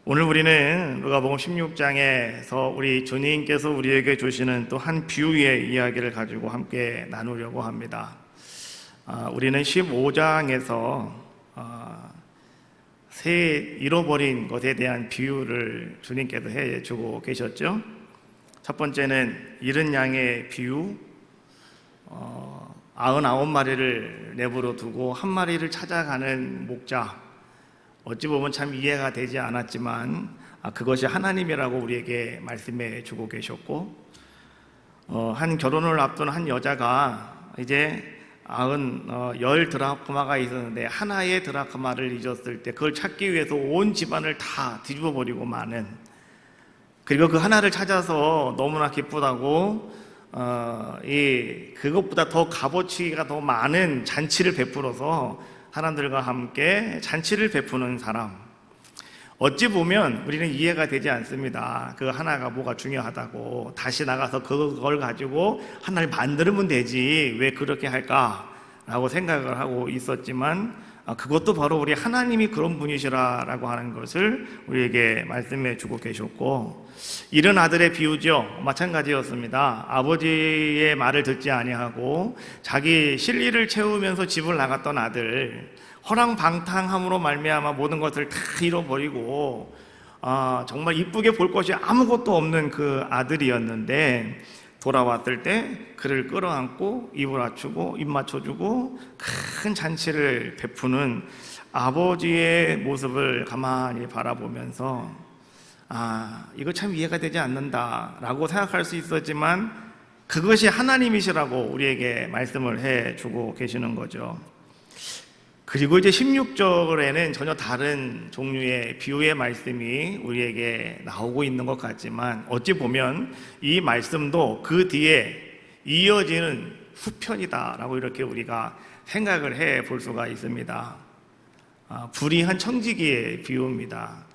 오늘 우리는 누가복음 16장에서 우리 주님께서 우리에게 주시는 또 한 비유의 이야기를 가지고 함께 나누려고 합니다. 우리는 15장에서 새 잃어버린 것에 대한 비유를 주님께서 해주고 계셨죠. 첫 번째는 잃은 양의 비유, 99마리를 내버려 두고 한 마리를 찾아가는 목자. 어찌 보면 참 이해가 되지 않았지만 그것이 하나님이라고 우리에게 말씀해 주고 계셨고, 한 결혼을 앞둔 한 여자가 이제 10 드라크마가 있었는데 하나의 드라크마를 잊었을 때 그걸 찾기 위해서 온 집안을 다 뒤집어 버리고 마는, 그리고 그 하나를 찾아서 너무나 기쁘다고 그것보다 더 값어치가 더 많은 잔치를 베풀어서 사람들과 함께 잔치를 베푸는 사람. 어찌 보면 우리는 이해가 되지 않습니다. 그 하나가 뭐가 중요하다고, 다시 나가서 그걸 가지고 하나를 만들면 되지 왜 그렇게 할까라고 생각을 하고 있었지만, 그것도 바로 우리 하나님이 그런 분이시라라고 하는 것을 우리에게 말씀해 주고 계셨고, 잃은 아들의 비유죠. 마찬가지였습니다. 아버지의 말을 듣지 아니하고 자기 실리를 채우면서 집을 나갔던 아들, 허랑방탕함으로 말미암아 모든 것을 다 잃어버리고 정말 이쁘게 볼 것이 아무것도 없는 그 아들이었는데, 돌아왔을 때 그를 끌어안고 입을 맞추고 입 맞춰주고 큰 잔치를 베푸는 아버지의 모습을 가만히 바라보면서 이거 참 이해가 되지 않는다라고 생각할 수 있었지만, 그것이 하나님이시라고 우리에게 말씀을 해주고 계시는 거죠. 그리고 이제 16절에는 전혀 다른 종류의 비유의 말씀이 우리에게 나오고 있는 것 같지만, 어찌 보면 이 말씀도 그 뒤에 이어지는 후편이다라고 이렇게 우리가 생각을 해 볼 수가 있습니다. 불의한 청지기의 비유입니다.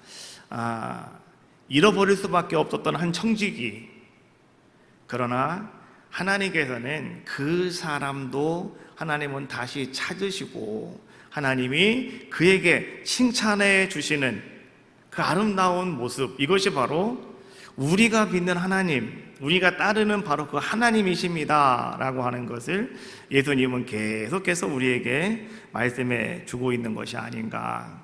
잃어버릴 수밖에 없었던 한 청지기, 그러나 하나님께서는 그 사람도 하나님은 다시 찾으시고 하나님이 그에게 칭찬해 주시는 그 아름다운 모습, 이것이 바로 우리가 믿는 하나님, 우리가 따르는 바로 그 하나님이십니다 라고 하는 것을 예수님은 계속해서 우리에게 말씀해 주고 있는 것이 아닌가.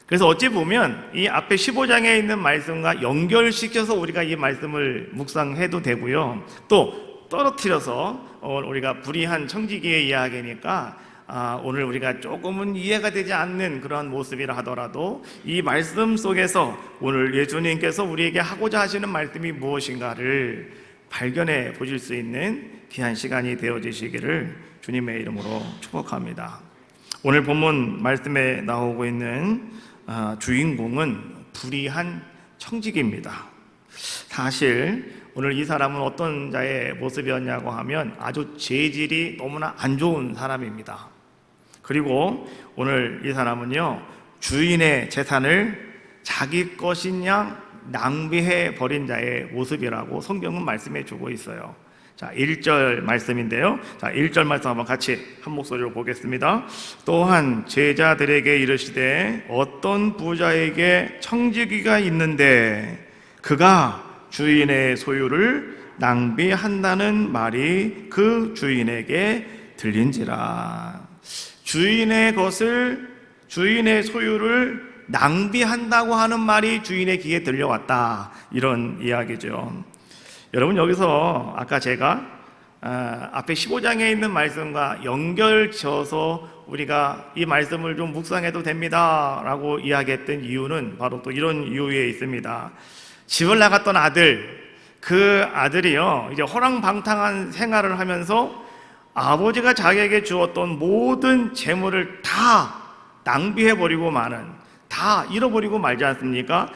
그래서 어찌 보면 이 앞에 15장에 있는 말씀과 연결시켜서 우리가 이 말씀을 묵상해도 되고요, 또 떨어뜨려서 우리가 불의한 청지기의 이야기니까 오늘 우리가 조금은 이해가 되지 않는 그런 모습이라 하더라도 이 말씀 속에서 오늘 예수님께서 우리에게 하고자 하시는 말씀이 무엇인가를 발견해 보실 수 있는 귀한 시간이 되어지시기를 주님의 이름으로 축복합니다. 오늘 본문 말씀에 나오고 있는 주인공은 불의한 청지기입니다. 사실 오늘 이 사람은 어떤 자의 모습이었냐고 하면 아주 재질이 너무나 안 좋은 사람입니다. 그리고 오늘 이 사람은요, 주인의 재산을 자기 것인 양 낭비해 버린 자의 모습이라고 성경은 말씀해 주고 있어요. 자, 1절 말씀인데요. 자, 1절 말씀 한번 같이 한 목소리로 보겠습니다. 또한 제자들에게 이르시되 어떤 부자에게 청지기가 있는데 그가 주인의 소유를 낭비한다는 말이 그 주인에게 들린지라. 주인의 것을, 주인의 소유를 낭비한다고 하는 말이 주인의 귀에 들려왔다, 이런 이야기죠. 여러분, 여기서 아까 제가 앞에 15장에 있는 말씀과 연결지어서 우리가 이 말씀을 좀 묵상해도 됩니다 라고 이야기했던 이유는 바로 또 이런 이유에 있습니다. 집을 나갔던 아들, 그 아들이요, 이제 허랑방탕한 생활을 하면서 아버지가 자기에게 주었던 모든 재물을 다 낭비해버리고 마는, 다 잃어버리고 말지 않습니까?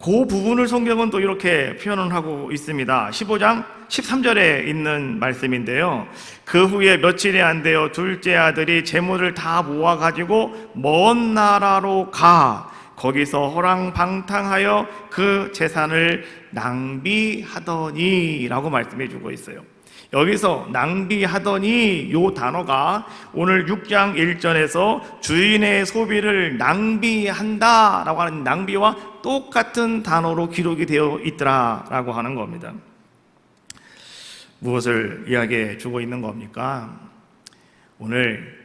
그 부분을 성경은 또 이렇게 표현을 하고 있습니다. 15장 13절에 있는 말씀인데요, 그 후에 며칠이 안 되어 둘째 아들이 재물을 다 모아가지고 먼 나라로 가 거기서 호랑방탕하여 그 재산을 낭비하더니 라고 말씀해 주고 있어요. 여기서 낭비하더니 요 단어가 오늘 6장 1절에서 주인의 소비를 낭비한다라고 하는 낭비와 똑같은 단어로 기록이 되어 있더라라고 하는 겁니다. 무엇을 이야기해 주고 있는 겁니까? 오늘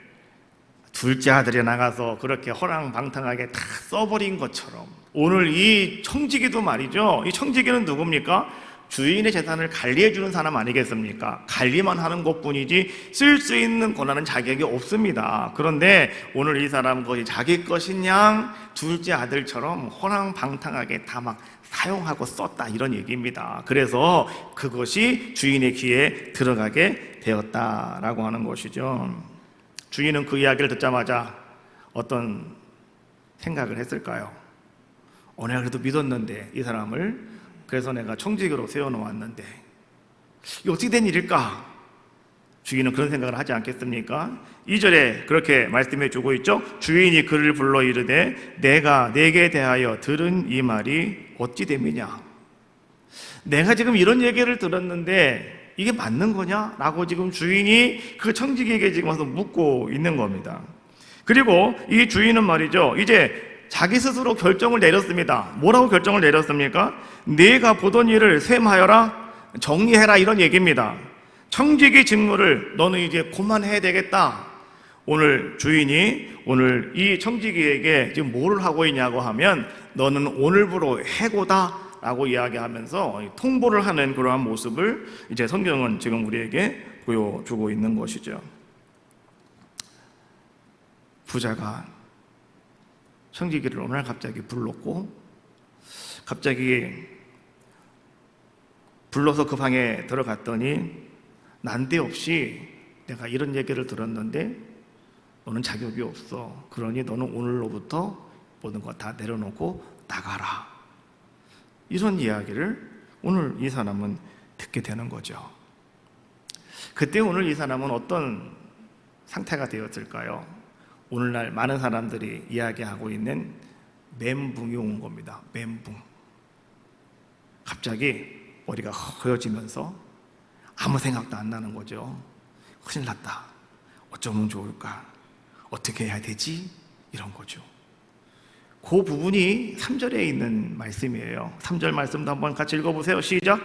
둘째 아들이 나가서 그렇게 허랑방탕하게 다 써버린 것처럼 오늘 이 청지기도 말이죠. 이 청지기는 누굽니까? 주인의 재산을 관리해 주는 사람 아니겠습니까? 관리만 하는 것뿐이지 쓸 수 있는 권한은 자기에게 없습니다. 그런데 오늘 이 사람은 그것이 자기 것인 양 둘째 아들처럼 허랑방탕하게 다 막 사용하고 썼다, 이런 얘기입니다. 그래서 그것이 주인의 귀에 들어가게 되었다라고 하는 것이죠. 주인은 그 이야기를 듣자마자 어떤 생각을 했을까요? 내가 그래도 믿었는데 이 사람을, 그래서 내가 청지기로 세워놓았는데 이게 어떻게 된 일일까? 주인은 그런 생각을 하지 않겠습니까? 2절에 그렇게 말씀해 주고 있죠. 주인이 그를 불러 이르되 내가 내게 대하여 들은 이 말이 어찌 됨이냐? 내가 지금 이런 얘기를 들었는데 이게 맞는 거냐? 라고 지금 주인이 그 청지기에게 지금 와서 묻고 있는 겁니다. 그리고 이 주인은 말이죠, 이제 자기 스스로 결정을 내렸습니다. 뭐라고 결정을 내렸습니까? 네가 보던 일을 셈하여라, 정리해라, 이런 얘기입니다. 청지기 직무를 너는 이제 그만해야 되겠다. 오늘 주인이 오늘 이 청지기에게 지금 뭐를 하고 있냐고 하면 너는 오늘부로 해고다 라고 이야기하면서 통보를 하는 그러한 모습을 이제 성경은 지금 우리에게 보여주고 있는 것이죠. 부자가 청지기를 어느 날 갑자기 불렀고, 갑자기 불러서 그 방에 들어갔더니 난데없이 내가 이런 얘기를 들었는데 너는 자격이 없어. 그러니 너는 오늘로부터 모든 것 다 내려놓고 나가라. 이런 이야기를 오늘 이 사람은 듣게 되는 거죠. 그때 오늘 이 사람은 어떤 상태가 되었을까요? 오늘날 많은 사람들이 이야기하고 있는 멘붕이 온 겁니다. 멘붕. 갑자기 머리가 허여지면서 아무 생각도 안 나는 거죠. 큰일 났다. 어쩌면 좋을까? 어떻게 해야 되지? 이런 거죠. 그 부분이 3절에 있는 말씀이에요. 3절 말씀도 한번 같이 읽어보세요. 시작.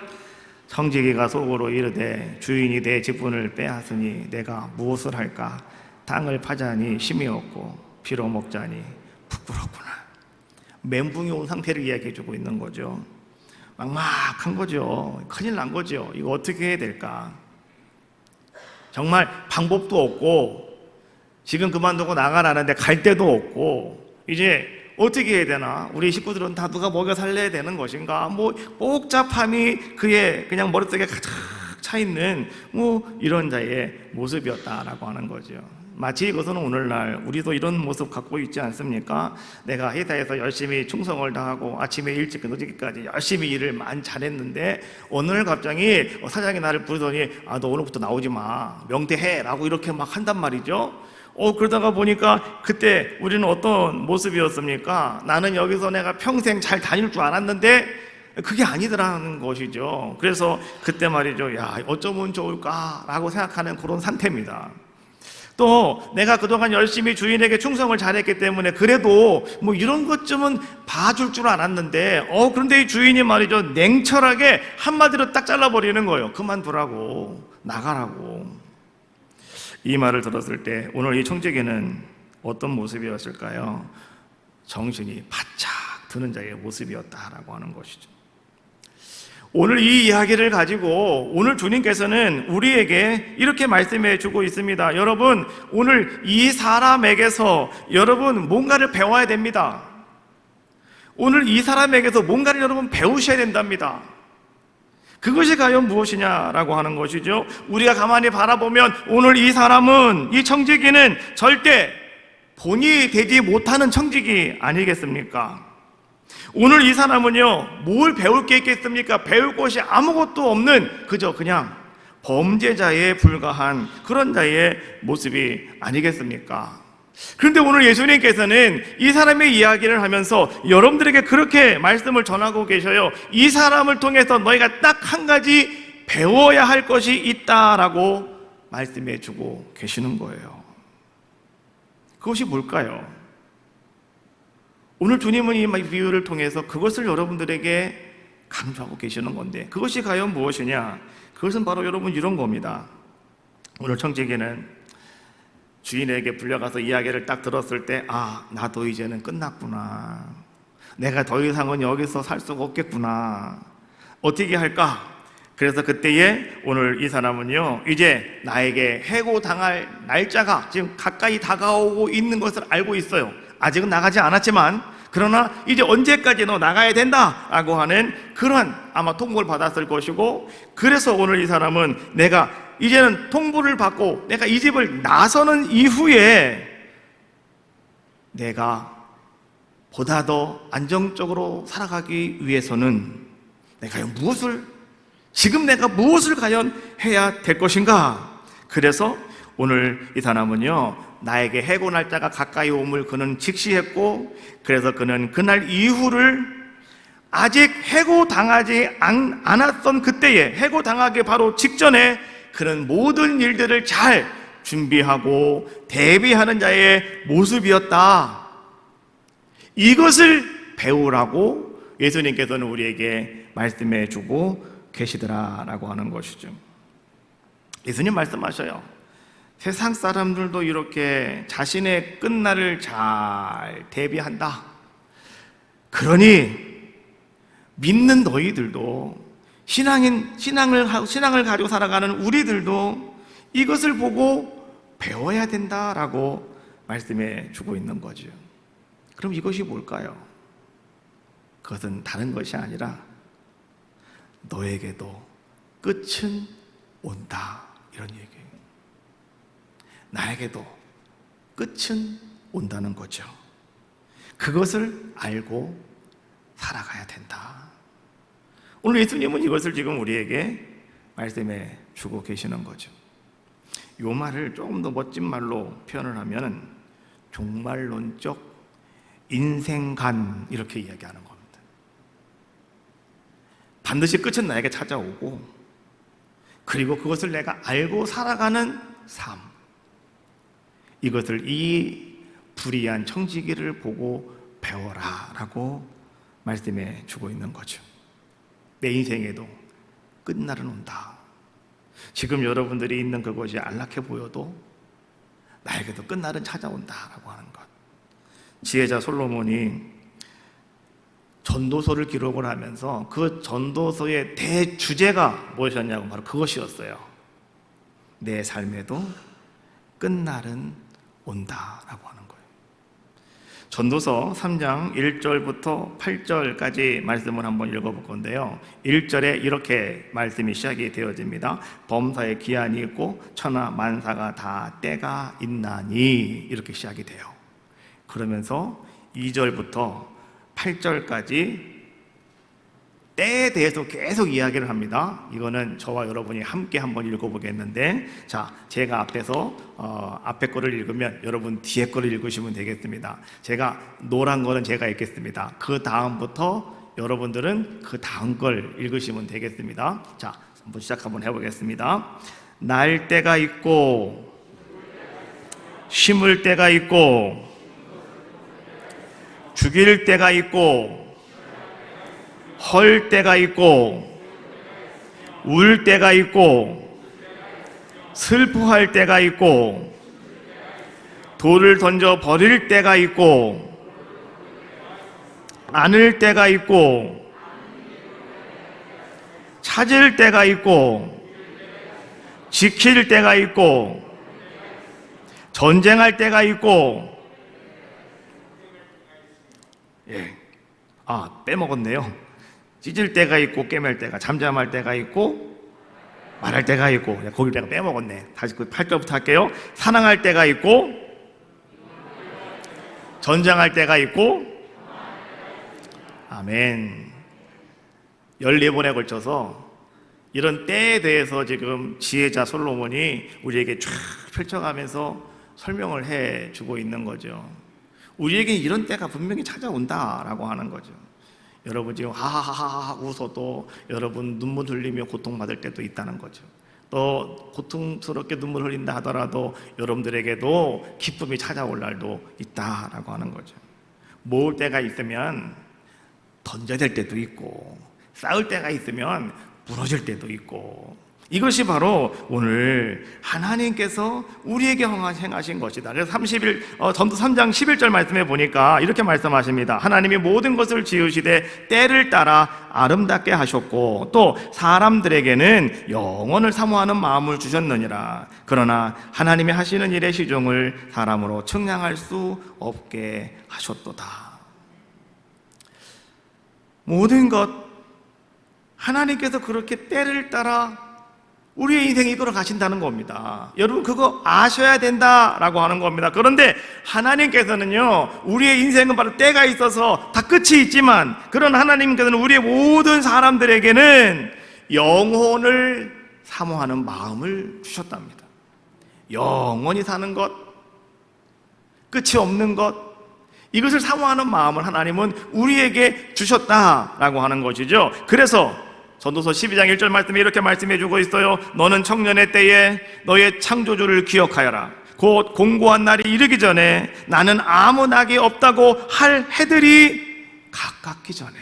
청지기가 속으로 이르되 주인이 내 직분을 빼앗으니 내가 무엇을 할까? 땅을 파자니 심이 없고 비로 먹자니 부끄럽구나. 멘붕이 온 상태를 이야기해주고 있는 거죠. 막막한 거죠. 큰일 난 거죠. 이거 어떻게 해야 될까? 정말 방법도 없고 지금 그만두고 나가라는데 갈 데도 없고 이제 어떻게 해야 되나? 우리 식구들은 다 누가 먹여 살려야 되는 것인가? 뭐 복잡함이 그의 그냥 머릿속에 가득 차 있는 뭐 이런 자의 모습이었다라고 하는 거죠. 마치 이것은 오늘날 우리도 이런 모습 갖고 있지 않습니까? 내가 회사에서 열심히 충성을 다하고 아침에 일찍 늦게까지 열심히 일을 많이 잘했는데 어느 날 갑자기 사장이 나를 부르더니 너 오늘부터 나오지 마, 명퇴해 라고 이렇게 막 한단 말이죠. 그러다가 보니까 그때 우리는 어떤 모습이었습니까? 나는 여기서 내가 평생 잘 다닐 줄 알았는데 그게 아니더라는 것이죠. 그래서 그때 말이죠, 야, 어쩌면 좋을까라고 생각하는 그런 상태입니다. 또 내가 그동안 열심히 주인에게 충성을 잘했기 때문에 그래도 뭐 이런 것쯤은 봐줄 줄 알았는데 그런데 이 주인이 말이죠, 냉철하게 한마디로 딱 잘라버리는 거예요. 그만두라고, 나가라고. 이 말을 들었을 때 오늘 이 청지기는 어떤 모습이었을까요? 정신이 바짝 드는 자의 모습이었다라고 하는 것이죠. 오늘 이 이야기를 가지고 오늘 주님께서는 우리에게 이렇게 말씀해 주고 있습니다. 여러분, 오늘 이 사람에게서 여러분 뭔가를 배워야 됩니다. 오늘 이 사람에게서 뭔가를 여러분 배우셔야 된답니다. 그것이 과연 무엇이냐라고 하는 것이죠. 우리가 가만히 바라보면 오늘 이 사람은, 이 청지기는 절대 본이 되지 못하는 청지기 아니겠습니까? 오늘 이 사람은요, 뭘 배울 게 있겠습니까? 배울 것이 아무것도 없는 그저 그냥 범죄자에 불과한 그런 자의 모습이 아니겠습니까? 그런데 오늘 예수님께서는 이 사람의 이야기를 하면서 여러분들에게 그렇게 말씀을 전하고 계셔요. 이 사람을 통해서 너희가 딱 한 가지 배워야 할 것이 있다라고 말씀해 주고 계시는 거예요. 그것이 뭘까요? 오늘 주님은 이 비유를 통해서 그것을 여러분들에게 강조하고 계시는 건데, 그것이 과연 무엇이냐? 그것은 바로 여러분 이런 겁니다. 오늘 청지기는 주인에게 불려가서 이야기를 딱 들었을 때, 아, 나도 이제는 끝났구나. 내가 더 이상은 여기서 살 수가 없겠구나. 어떻게 할까? 그래서 그때에 오늘 이 사람은요, 이제 나에게 해고당할 날짜가 지금 가까이 다가오고 있는 것을 알고 있어요. 아직은 나가지 않았지만, 그러나 이제 언제까지 너 나가야 된다라고 하는 그런 아마 통보를 받았을 것이고, 그래서 오늘 이 사람은 내가 이제는 통보를 받고 내가 이 집을 나서는 이후에 내가 보다 더 안정적으로 살아가기 위해서는 내가 지금 내가 무엇을 과연 해야 될 것인가? 그래서 오늘 이 사람은요, 나에게 해고 날짜가 가까이 옴을 그는 직시했고, 그래서 그는 그날 이후를 아직 해고당하지 않았던 그때에, 해고당하기 바로 직전에 그는 모든 일들을 잘 준비하고 대비하는 자의 모습이었다. 이것을 배우라고 예수님께서는 우리에게 말씀해 주고 계시더라라고 하는 것이죠. 예수님 말씀하셔요. 세상 사람들도 이렇게 자신의 끝날을 잘 대비한다. 그러니 믿는 너희들도, 신앙을 가지고 살아가는 우리들도 이것을 보고 배워야 된다라고 말씀해 주고 있는 거죠. 그럼 이것이 뭘까요? 그것은 다른 것이 아니라 너에게도 끝은 온다, 이런 얘기예요. 나에게도 끝은 온다는 거죠. 그것을 알고 살아가야 된다. 오늘 예수님은 이것을 지금 우리에게 말씀해 주고 계시는 거죠. 이 말을 조금 더 멋진 말로 표현을 하면 종말론적 인생관, 이렇게 이야기하는 겁니다. 반드시 끝은 나에게 찾아오고, 그리고 그것을 내가 알고 살아가는 삶, 이것을 이 불의한 청지기를 보고 배워라 라고 말씀해 주고 있는 거죠. 내 인생에도 끝날은 온다. 지금 여러분들이 있는 그것이 안락해 보여도 나에게도 끝날은 찾아온다 라고 하는 것. 지혜자 솔로몬이 전도서를 기록을 하면서 그 전도서의 대주제가 무엇이었냐고, 바로 그것이었어요. 내 삶에도 끝날은 온다라고 하는 거예요. 전도서 3장 1절부터 8절까지 말씀을 한번 읽어볼 건데요, 1절에 이렇게 말씀이 시작이 되어집니다. 범사에 기한이 있고 천하 만사가 다 때가 있나니, 이렇게 시작이 돼요. 그러면서 2절부터 8절까지 때에 대해서 계속 이야기를 합니다. 이거는 저와 여러분이 함께 한번 읽어보겠는데, 자, 제가 앞에 거를 읽으면 여러분 뒤에 거를 읽으시면 되겠습니다. 제가 노란 거는 제가 읽겠습니다. 그 다음부터 여러분들은 그 다음 걸 읽으시면 되겠습니다. 자, 한번 시작 한번 해보겠습니다. 날 때가 있고 심을 때가 있고 죽일 때가 있고 헐 때가 있고 울 때가 있고 슬퍼할 때가 있고 돌을 던져 버릴 때가 있고 안을 때가 있고 찾을 때가 있고 지킬 때가 있고 전쟁할 때가 있고, 빼먹었네요. 찢을 때가 있고 깨맬 때가, 잠잠할 때가 있고 말할 때가 있고, 거기 내가 빼먹었네. 다시 그 8절부터 할게요. 사랑할 때가 있고 전쟁할 때가 있고. 아멘. 14번에 걸쳐서 이런 때에 대해서 지금 지혜자 솔로몬이 우리에게 쫙 펼쳐가면서 설명을 해주고 있는 거죠. 우리에게 이런 때가 분명히 찾아온다라고 하는 거죠. 여러분 지금 하하하하 웃어도 여러분 눈물 흘리며 고통받을 때도 있다는 거죠. 또 고통스럽게 눈물 흘린다 하더라도 여러분들에게도 기쁨이 찾아올 날도 있다라고 하는 거죠. 모을 때가 있으면 던져야 될 때도 있고, 싸울 때가 있으면 무너질 때도 있고, 이것이 바로 오늘 하나님께서 우리에게 행하신 것이다. 그래서 전도 3장 11절 말씀에 보니까 이렇게 말씀하십니다. 하나님이 모든 것을 지으시되 때를 따라 아름답게 하셨고 또 사람들에게는 영원을 사모하는 마음을 주셨느니라. 그러나 하나님이 하시는 일의 시종을 사람으로 측량할 수 없게 하셨도다. 모든 것 하나님께서 그렇게 때를 따라 우리의 인생이 이끌어 가신다는 겁니다. 여러분 그거 아셔야 된다라고 하는 겁니다. 그런데 하나님께서는요, 우리의 인생은 바로 때가 있어서 다 끝이 있지만, 그런 하나님께서는 우리의 모든 사람들에게는 영혼을 사모하는 마음을 주셨답니다. 영원히 사는 것, 끝이 없는 것, 이것을 사모하는 마음을 하나님은 우리에게 주셨다라고 하는 것이죠. 그래서 전도서 12장 1절 말씀에 이렇게 말씀해주고 있어요. 너는 청년의 때에 너의 창조주를 기억하여라. 곧 공고한 날이 이르기 전에 나는 아무 낙이 없다고 할 해들이 가깝기 전에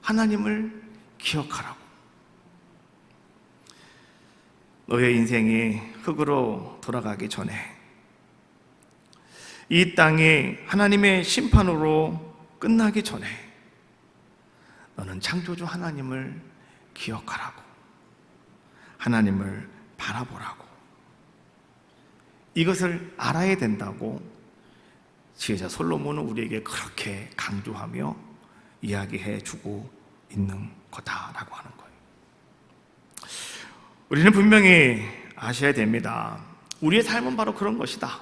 하나님을 기억하라고. 너의 인생이 흙으로 돌아가기 전에, 이 땅이 하나님의 심판으로 끝나기 전에 너는 창조주 하나님을 기억하라고, 하나님을 바라보라고, 이것을 알아야 된다고 지혜자 솔로몬은 우리에게 그렇게 강조하며 이야기해 주고 있는 거다라고 하는 거예요. 우리는 분명히 아셔야 됩니다. 우리의 삶은 바로 그런 것이다.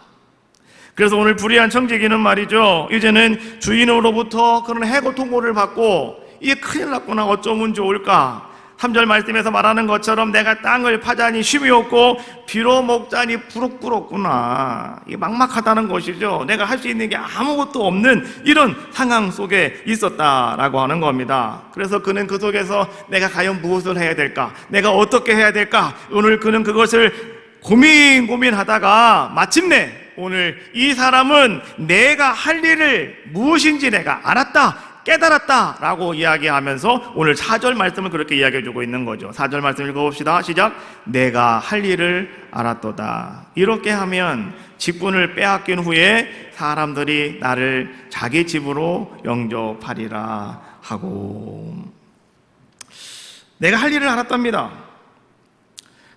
그래서 오늘 불의한 청지기는 말이죠, 이제는 주인으로부터 그런 해고 통고를 받고 이게 큰일 났구나, 어쩌면 좋을까. 3절 말씀에서 말하는 것처럼 내가 땅을 파자니 쉼이 없고 비로 먹자니 부럽구나. 이게 막막하다는 것이죠. 내가 할 수 있는 게 아무것도 없는 이런 상황 속에 있었다라고 하는 겁니다. 그래서 그는 그 속에서 내가 과연 무엇을 해야 될까, 내가 어떻게 해야 될까, 오늘 그는 그것을 고민하다가 마침내 오늘 이 사람은 내가 할 일을 무엇인지 내가 알았다, 깨달았다라고 이야기하면서 오늘 4절 말씀을 그렇게 이야기해주고 있는 거죠. 4절 말씀 읽어봅시다. 시작. 내가 할 일을 알았도다. 이렇게 하면 직분을 빼앗긴 후에 사람들이 나를 자기 집으로 영접하리라 하고, 내가 할 일을 알았답니다.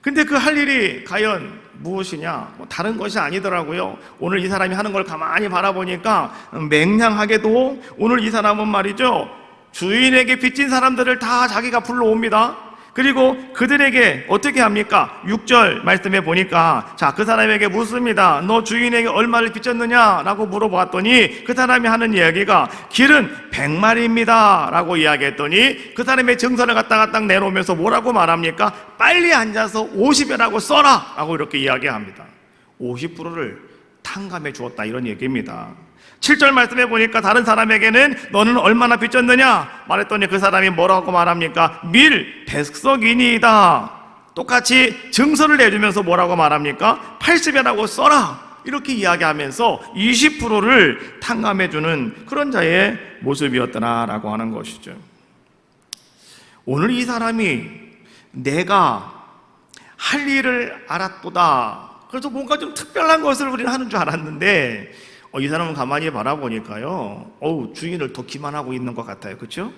근데 그 할 일이 과연 무엇이냐? 다른 것이 아니더라고요. 오늘 이 사람이 하는 걸 가만히 바라보니까 맹랑하게도 오늘 이 사람은 말이죠, 주인에게 빚진 사람들을 다 자기가 불러옵니다. 그리고 그들에게 어떻게 합니까? 6절 말씀에 보니까 그 사람에게 묻습니다. 너 주인에게 얼마를 빚졌느냐? 라고 물어봤더니 그 사람이 하는 이야기가 길은 100마리입니다 라고 이야기했더니 그 사람의 증서를 갖다가 딱 내놓으면서 뭐라고 말합니까? 빨리 앉아서 50여라고 써라 라고 이렇게 이야기합니다. 50%를 탕감해 주었다, 이런 얘기입니다. 7절 말씀해 보니까 다른 사람에게는 너는 얼마나 빚졌느냐 말했더니 그 사람이 뭐라고 말합니까? 밀 100석이니이다. 똑같이 증서를 내주면서 뭐라고 말합니까? 80이라고 써라, 이렇게 이야기하면서 20%를 탕감해 주는 그런 자의 모습이었더라라고 하는 것이죠. 오늘 이 사람이 내가 할 일을 알았도다, 그래서 뭔가 좀 특별한 것을 우리는 하는 줄 알았는데 이 사람은 가만히 바라보니까요, 주인을 더 기만하고 있는 것 같아요. 그렇죠?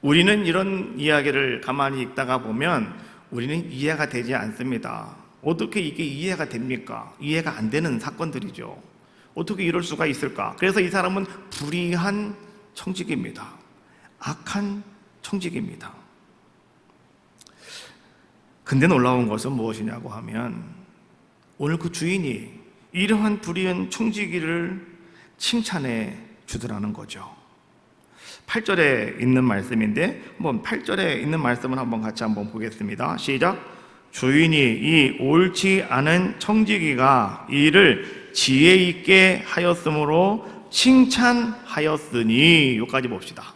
우리는 이런 이야기를 가만히 읽다가 보면 우리는 이해가 되지 않습니다. 어떻게 이게 이해가 됩니까? 이해가 안 되는 사건들이죠. 어떻게 이럴 수가 있을까? 그래서 이 사람은 불의한 청직입니다. 악한 청직입니다. 근데 놀라운 것은 무엇이냐고 하면 오늘 그 주인이 이러한 불의한 청지기를 칭찬해 주더라는 거죠. 8절에 있는 말씀인데 한번 8절에 있는 말씀을 한번 같이 한번 보겠습니다. 시작. 주인이 이 옳지 않은 청지기가 이 일을 지혜 있게 하였으므로 칭찬하였으니. 여기까지 봅시다.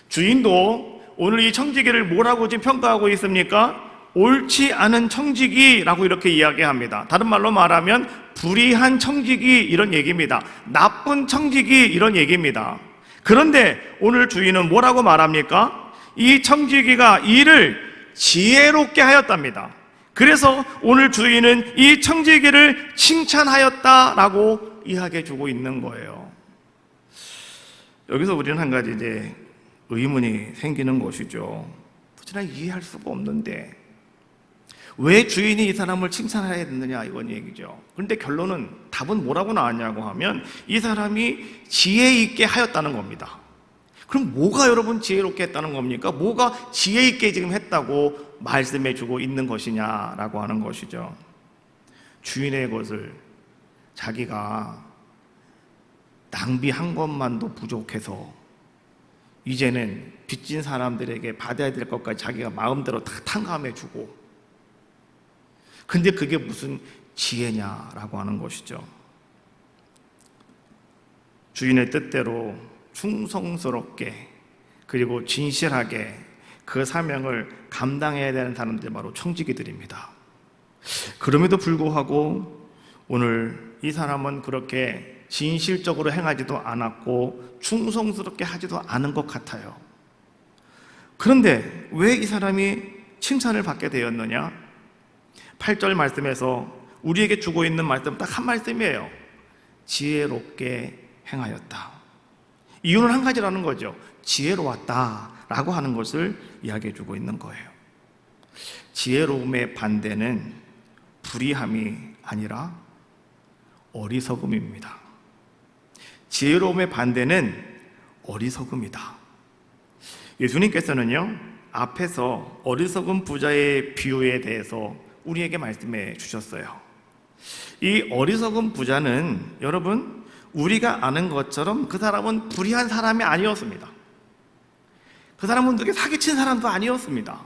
주인도 오늘 이 청지기를 뭐라고 지금 평가하고 있습니까? 옳지 않은 청지기라고 이렇게 이야기합니다. 다른 말로 말하면 불의한 청지기 이런 얘기입니다. 나쁜 청지기 이런 얘기입니다. 그런데 오늘 주인은 뭐라고 말합니까? 이 청지기가 일을 지혜롭게 하였답니다. 그래서 오늘 주인은 이 청지기를 칭찬하였다라고 이야기해 주고 있는 거예요. 여기서 우리는 한 가지 이제 의문이 생기는 것이죠. 도저히 이해할 수가 없는데 왜 주인이 이 사람을 칭찬해야 되느냐 이건 얘기죠. 그런데 결론은 답은 뭐라고 나왔냐고 하면 이 사람이 지혜 있게 하였다는 겁니다. 그럼 뭐가 여러분 지혜롭게 했다는 겁니까? 뭐가 지혜 있게 지금 했다고 말씀해 주고 있는 것이냐라고 하는 것이죠. 주인의 것을 자기가 낭비한 것만도 부족해서 이제는 빚진 사람들에게 받아야 될 것까지 자기가 마음대로 다 탕감해 주고, 근데 그게 무슨 지혜냐라고 하는 것이죠. 주인의 뜻대로 충성스럽게 그리고 진실하게 그 사명을 감당해야 되는 사람들이 바로 청지기들입니다. 그럼에도 불구하고 오늘 이 사람은 그렇게 진실적으로 행하지도 않았고 충성스럽게 하지도 않은 것 같아요. 그런데 왜 이 사람이 칭찬을 받게 되었느냐? 8절 말씀에서 우리에게 주고 있는 말씀 딱 한 말씀이에요. 지혜롭게 행하였다. 이유는 한 가지라는 거죠. 지혜로웠다라고 하는 것을 이야기해 주고 있는 거예요. 지혜로움의 반대는 불의함이 아니라 어리석음입니다. 지혜로움의 반대는 어리석음이다. 예수님께서는요, 앞에서 어리석은 부자의 비유에 대해서 우리에게 말씀해 주셨어요. 이 어리석은 부자는 여러분, 우리가 아는 것처럼 그 사람은 불의한 사람이 아니었습니다. 그 사람은 누구 사기친 사람도 아니었습니다.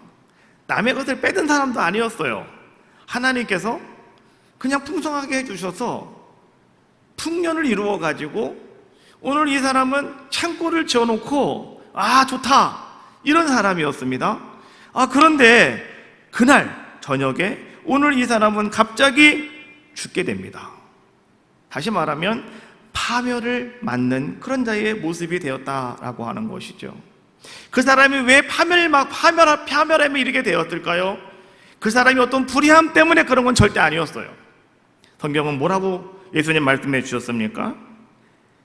남의 것을 빼든 사람도 아니었어요. 하나님께서 그냥 풍성하게 해주셔서 풍년을 이루어가지고 오늘 이 사람은 창고를 지어놓고 좋다 이런 사람이었습니다. 그런데 그날 저녁에 오늘 이 사람은 갑자기 죽게 됩니다. 다시 말하면 파멸을 맞는 그런 자의 모습이 되었다라고 하는 것이죠. 그 사람이 왜 파멸함에 이르게 되었을까요? 그 사람이 어떤 불의함 때문에 그런 건 절대 아니었어요. 성경은 뭐라고 예수님 말씀해 주셨습니까?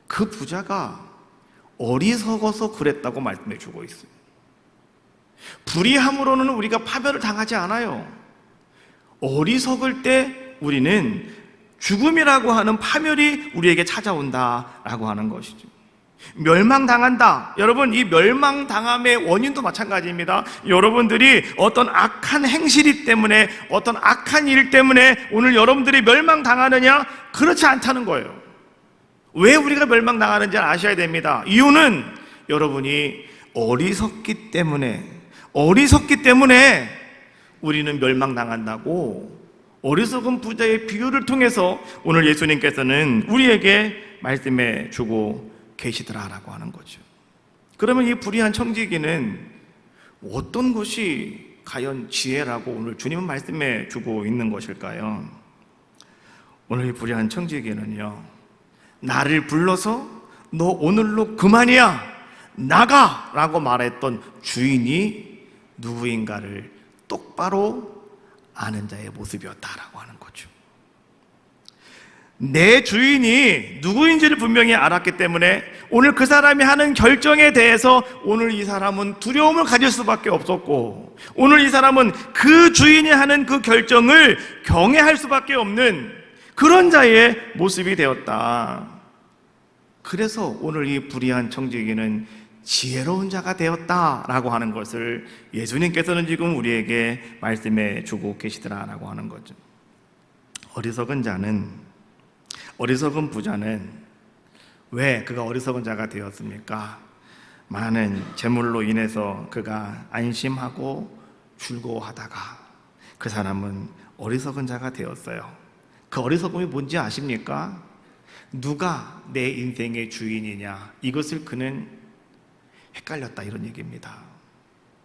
그 부자가 어리석어서 그랬다고 말씀해 주고 있어요. 불의함으로는 우리가 파멸을 당하지 않아요. 어리석을 때 우리는 죽음이라고 하는 파멸이 우리에게 찾아온다라고 하는 것이죠. 멸망당한다. 여러분, 이 멸망당함의 원인도 마찬가지입니다. 여러분들이 어떤 악한 행실 때문에, 어떤 악한 일 때문에 오늘 여러분들이 멸망당하느냐? 그렇지 않다는 거예요. 왜 우리가 멸망당하는지 아셔야 됩니다. 이유는 여러분이 어리석기 때문에 우리는 멸망당한다고 어리석은 부자의 비유를 통해서 오늘 예수님께서는 우리에게 말씀해 주고 계시더라라고 하는 거죠. 그러면 이 불의한 청지기는 어떤 것이 과연 지혜라고 오늘 주님은 말씀해 주고 있는 것일까요? 오늘 이 불의한 청지기는요, 나를 불러서 너 오늘로 그만이야, 나가라고 말했던 주인이 누구인가를 똑바로 아는 자의 모습이었다라고 하는 거죠. 내 주인이 누구인지를 분명히 알았기 때문에 오늘 그 사람이 하는 결정에 대해서 오늘 이 사람은 두려움을 가질 수밖에 없었고, 오늘 이 사람은 그 주인이 하는 그 결정을 경외할 수밖에 없는 그런 자의 모습이 되었다. 그래서 오늘 이 불의한 청지기는 지혜로운 자가 되었다라고 하는 것을 예수님께서는 지금 우리에게 말씀해 주고 계시더라라고 하는 거죠. 어리석은 부자는 왜 그가 어리석은 자가 되었습니까? 많은 재물로 인해서 그가 안심하고 즐거워하다가 그 사람은 어리석은 자가 되었어요. 그 어리석음이 뭔지 아십니까? 누가 내 인생의 주인이냐, 이것을 그는 헷갈렸다, 이런 얘기입니다.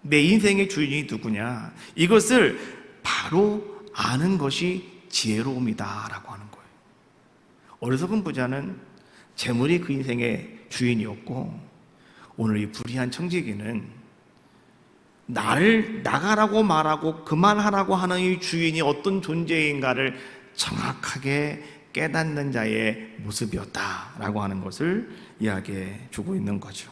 내 인생의 주인이 누구냐, 이것을 바로 아는 것이 지혜로움이다 라고 하는 거예요. 어리석은 부자는 재물이 그 인생의 주인이었고, 오늘 이 불의한 청지기는 나를 나가라고 말하고 그만하라고 하는 이 주인이 어떤 존재인가를 정확하게 깨닫는 자의 모습이었다라고 하는 것을 이야기해 주고 있는 거죠.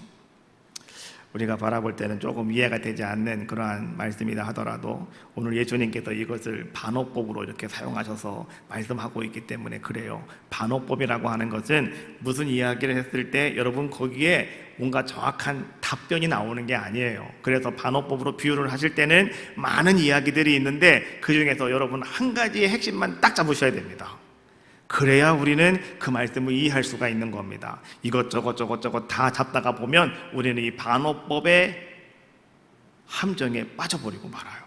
우리가 바라볼 때는 조금 이해가 되지 않는 그러한 말씀이다 하더라도 오늘 예수님께서 이것을 반어법으로 이렇게 사용하셔서 말씀하고 있기 때문에 그래요. 반어법이라고 하는 것은 무슨 이야기를 했을 때 여러분 거기에 뭔가 정확한 답변이 나오는 게 아니에요. 그래서 반어법으로 비유를 하실 때는 많은 이야기들이 있는데 그 중에서 여러분 한 가지의 핵심만 딱 잡으셔야 됩니다. 그래야 우리는 그 말씀을 이해할 수가 있는 겁니다. 이것저것 다 잡다가 보면 우리는 이 반어법의 함정에 빠져버리고 말아요.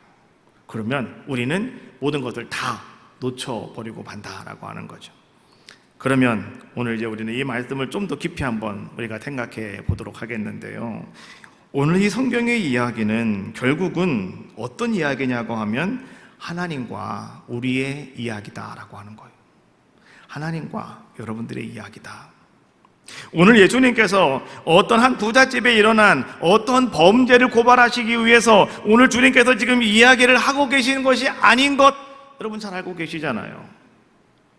그러면 우리는 모든 것을 다 놓쳐버리고 만다라고 하는 거죠. 그러면 오늘 이제 우리는 이 말씀을 좀 더 깊이 한번 우리가 생각해 보도록 하겠는데요. 오늘 이 성경의 이야기는 결국은 어떤 이야기냐고 하면 하나님과 우리의 이야기다라고 하는 거예요. 하나님과 여러분들의 이야기다. 오늘 예수님께서 어떤 한 부잣집에 일어난 어떤 범죄를 고발하시기 위해서 오늘 주님께서 지금 이야기를 하고 계시는 것이 아닌 것 여러분 잘 알고 계시잖아요.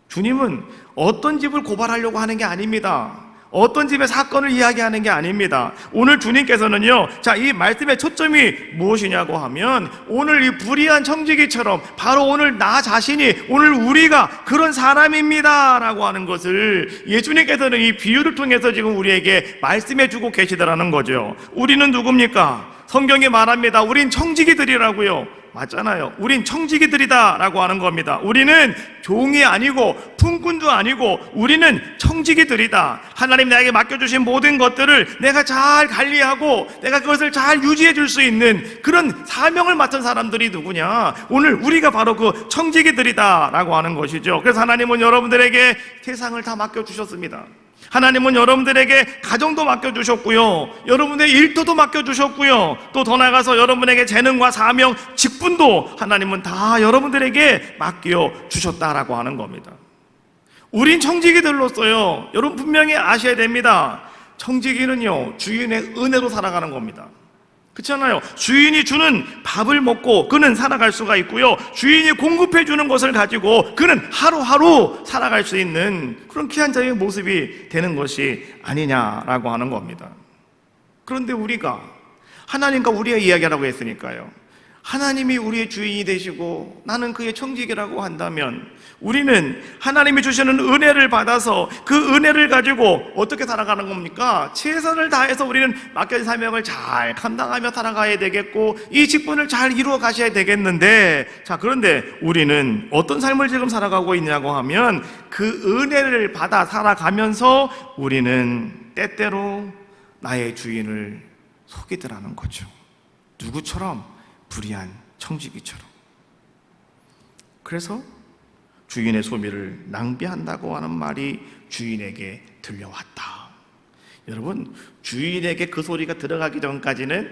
주님은 어떤 집을 고발하려고 하는 게 아닙니다. 어떤 집의 사건을 이야기하는 게 아닙니다. 오늘 주님께서는요, 자, 이 말씀의 초점이 무엇이냐고 하면 오늘 이 불의한 청지기처럼 바로 오늘 나 자신이, 오늘 우리가 그런 사람입니다 라고 하는 것을 예수님께서는 이 비유를 통해서 지금 우리에게 말씀해 주고 계시더라는 거죠. 우리는 누굽니까? 성경이 말합니다. 우린 청지기들이라고요. 맞잖아요. 우린 청지기들이다 라고 하는 겁니다. 우리는 종이 아니고 품꾼도 아니고 우리는 청지기들이다. 하나님 나에게 맡겨주신 모든 것들을 내가 잘 관리하고 내가 그것을 잘 유지해 줄 수 있는 그런 사명을 맡은 사람들이 누구냐? 오늘 우리가 바로 그 청지기들이다 라고 하는 것이죠. 그래서 하나님은 여러분들에게 세상을 다 맡겨주셨습니다. 하나님은 여러분들에게 가정도 맡겨주셨고요, 여러분의 일터도 맡겨주셨고요, 또 더 나아가서 여러분에게 재능과 사명, 직분도 하나님은 다 여러분들에게 맡겨주셨다라고 하는 겁니다. 우린 청지기들로서요, 여러분 분명히 아셔야 됩니다. 청지기는요, 주인의 은혜로 살아가는 겁니다. 그렇잖아요. 주인이 주는 밥을 먹고 그는 살아갈 수가 있고요, 주인이 공급해 주는 것을 가지고 그는 하루하루 살아갈 수 있는 그런 귀한 자의 모습이 되는 것이 아니냐라고 하는 겁니다. 그런데 우리가 하나님과 우리의 이야기라고 했으니까요, 하나님이 우리의 주인이 되시고 나는 그의 청지기라고 한다면 우리는 하나님이 주시는 은혜를 받아서 그 은혜를 가지고 어떻게 살아가는 겁니까? 최선을 다해서 우리는 맡겨진 사명을 잘 감당하며 살아가야 되겠고 이 직분을 잘 이루어 가셔야 되겠는데, 자, 그런데 우리는 어떤 삶을 지금 살아가고 있냐고 하면 그 은혜를 받아 살아가면서 우리는 때때로 나의 주인을 속이더라는 거죠. 누구처럼? 불의한 청지기처럼. 그래서 주인의 소비를 낭비한다고 하는 말이 주인에게 들려왔다. 여러분, 주인에게 그 소리가 들어가기 전까지는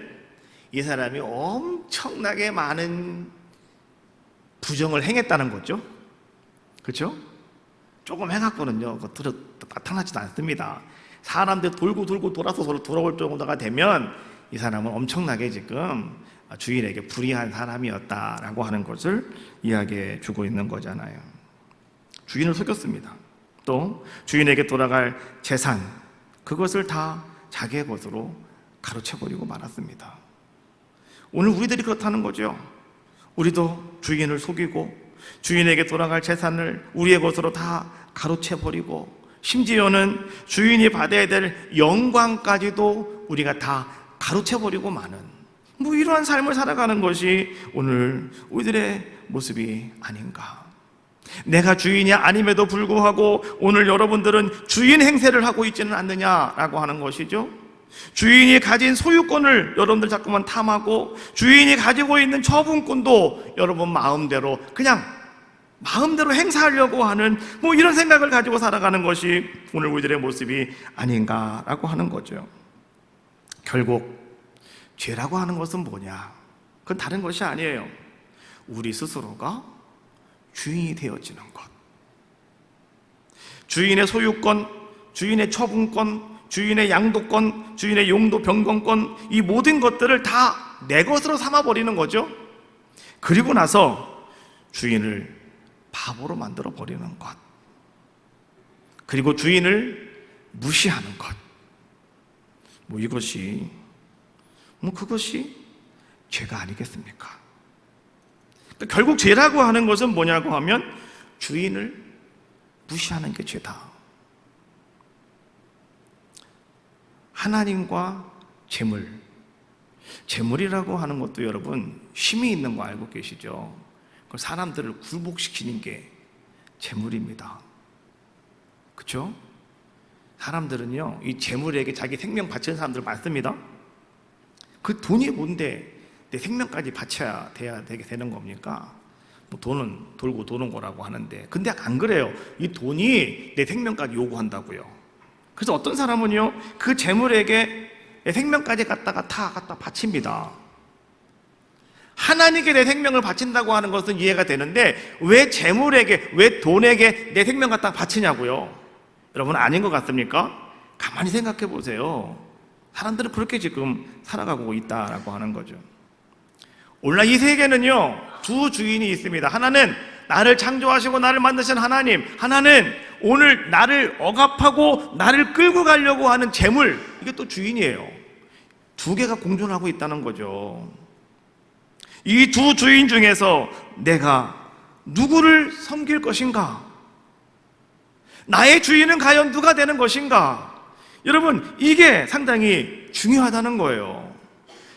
이 사람이 엄청나게 많은 부정을 행했다는 거죠. 그렇죠? 조금 행했거든요. 나타나지도 않습니다. 사람들 돌고 돌아서 서로 돌아올 정도가 되면 이 사람은 엄청나게 지금 주인에게 불의한 사람이었다라고 하는 것을 이야기해 주고 있는 거잖아요. 주인을 속였습니다. 또 주인에게 돌아갈 재산, 그것을 다 자기의 것으로 가로채버리고 말았습니다. 오늘 우리들이 그렇다는 거죠. 우리도 주인을 속이고 주인에게 돌아갈 재산을 우리의 것으로 다 가로채버리고 심지어는 주인이 받아야 될 영광까지도 우리가 다 가로채버리고 마는 이러한 삶을 살아가는 것이 오늘 우리들의 모습이 아닌가. 내가 주인이 아님에도 불구하고 오늘 여러분들은 주인 행세를 하고 있지는 않느냐라고 하는 것이죠. 주인이 가진 소유권을 여러분들 자꾸만 탐하고 주인이 가지고 있는 처분권도 여러분 마음대로 그냥 마음대로 행사하려고 하는 이런 생각을 가지고 살아가는 것이 오늘 우리들의 모습이 아닌가라고 하는 거죠. 결국 죄라고 하는 것은 뭐냐? 그건 다른 것이 아니에요. 우리 스스로가 주인이 되어지는 것. 주인의 소유권, 주인의 처분권, 주인의 양도권, 주인의 용도 변경권, 이 모든 것들을 다 내 것으로 삼아버리는 거죠. 그리고 나서 주인을 바보로 만들어 버리는 것, 그리고 주인을 무시하는 것, 그것이 죄가 아니겠습니까? 그러니까 결국 죄라고 하는 것은 뭐냐고 하면 주인을 무시하는 게 죄다. 하나님과 재물이라고 하는 것도 여러분 힘이 있는 거 알고 계시죠? 사람들을 굴복시키는 게 재물입니다. 그렇죠? 사람들은요, 이 재물에게 자기 생명 바치는 사람들 많습니다. 그 돈이 뭔데 내 생명까지 바쳐야 되게 되는 겁니까? 돈은 돌고 도는 거라고 하는데, 근데 안 그래요. 이 돈이 내 생명까지 요구한다고요. 그래서 어떤 사람은요, 그 재물에게 내 생명까지 갖다 바칩니다. 하나님께 내 생명을 바친다고 하는 것은 이해가 되는데 왜 재물에게, 왜 돈에게 내 생명 갖다 바치냐고요? 여러분, 아닌 것 같습니까? 가만히 생각해 보세요. 사람들은 그렇게 지금 살아가고 있다라고 하는 거죠. 오늘날 이 세계는요, 두 주인이 있습니다. 하나는 나를 창조하시고 나를 만드신 하나님, 하나는 오늘 나를 억압하고 나를 끌고 가려고 하는 재물, 이게 또 주인이에요. 두 개가 공존하고 있다는 거죠. 이 두 주인 중에서 내가 누구를 섬길 것인가? 나의 주인은 과연 누가 되는 것인가? 여러분, 이게 상당히 중요하다는 거예요.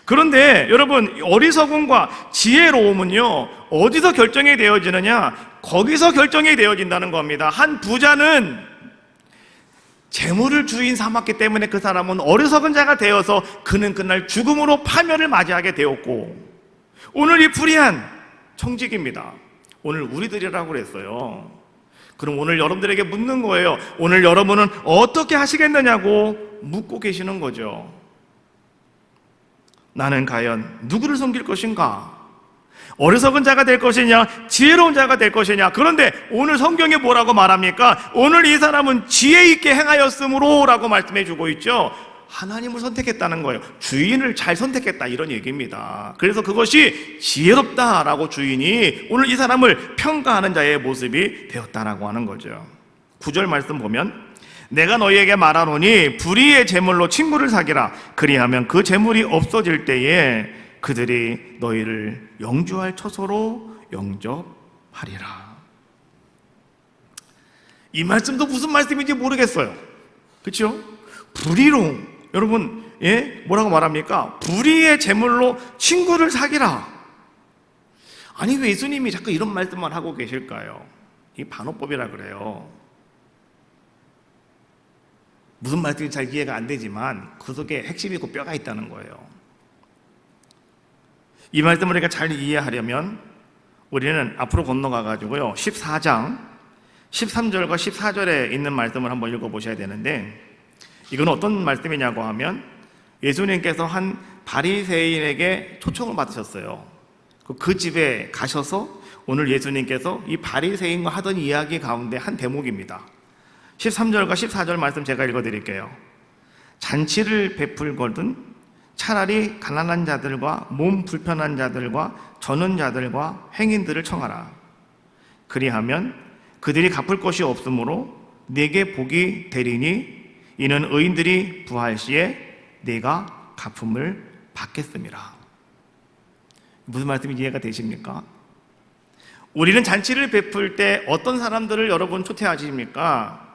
그런데 여러분, 어리석음과 지혜로움은요, 어디서 결정이 되어지느냐? 거기서 결정이 되어진다는 겁니다. 한 부자는 재물을 주인 삼았기 때문에 그 사람은 어리석은 자가 되어서 그는 그날 죽음으로 파멸을 맞이하게 되었고, 오늘 이 불의한 청직입니다. 오늘 우리들이라고 그랬어요. 그럼 오늘 여러분들에게 묻는 거예요. 오늘 여러분은 어떻게 하시겠느냐고 묻고 계시는 거죠. 나는 과연 누구를 섬길 것인가? 어리석은 자가 될 것이냐, 지혜로운 자가 될 것이냐? 그런데 오늘 성경에 뭐라고 말합니까? 오늘 이 사람은 지혜 있게 행하였으므로 라고 말씀해 주고 있죠. 하나님을 선택했다는 거예요. 주인을 잘 선택했다, 이런 얘기입니다. 그래서 그것이 지혜롭다라고 주인이 오늘 이 사람을 평가하는 자의 모습이 되었다라고 하는 거죠. 9절 말씀 보면, 내가 너희에게 말하노니 불의의 재물로 친구를 사귀라. 그리하면 그 재물이 없어질 때에 그들이 너희를 영주할 처소로 영접하리라. 이 말씀도 무슨 말씀인지 모르겠어요. 그렇죠? 불의로, 여러분, 뭐라고 말합니까? 불의의 재물로 친구를 사귀라. 아니, 왜 예수님이 자꾸 이런 말씀만 하고 계실까요? 이 반어법이라 그래요. 무슨 말씀인지 잘 이해가 안 되지만 그 속에 핵심이 있고 뼈가 있다는 거예요. 이 말씀을 우리가 잘 이해하려면 우리는 앞으로 건너가가지고요, 14장 13절과 14절에 있는 말씀을 한번 읽어보셔야 되는데, 이건 어떤 말씀이냐고 하면 예수님께서 한 바리새인에게 초청을 받으셨어요. 그 집에 가셔서 오늘 예수님께서 이 바리새인과 하던 이야기 가운데 한 대목입니다. 13절과 14절 말씀 제가 읽어드릴게요. 잔치를 베풀거든 차라리 가난한 자들과 몸 불편한 자들과 저는 자들과 행인들을 청하라. 그리하면 그들이 갚을 것이 없으므로 네게 복이 되리니 이는 의인들이 부할 시에 네가 갚음을 받겠음이라. 무슨 말씀인지 이해가 되십니까? 우리는 잔치를 베풀 때 어떤 사람들을 여러분 초대하십니까?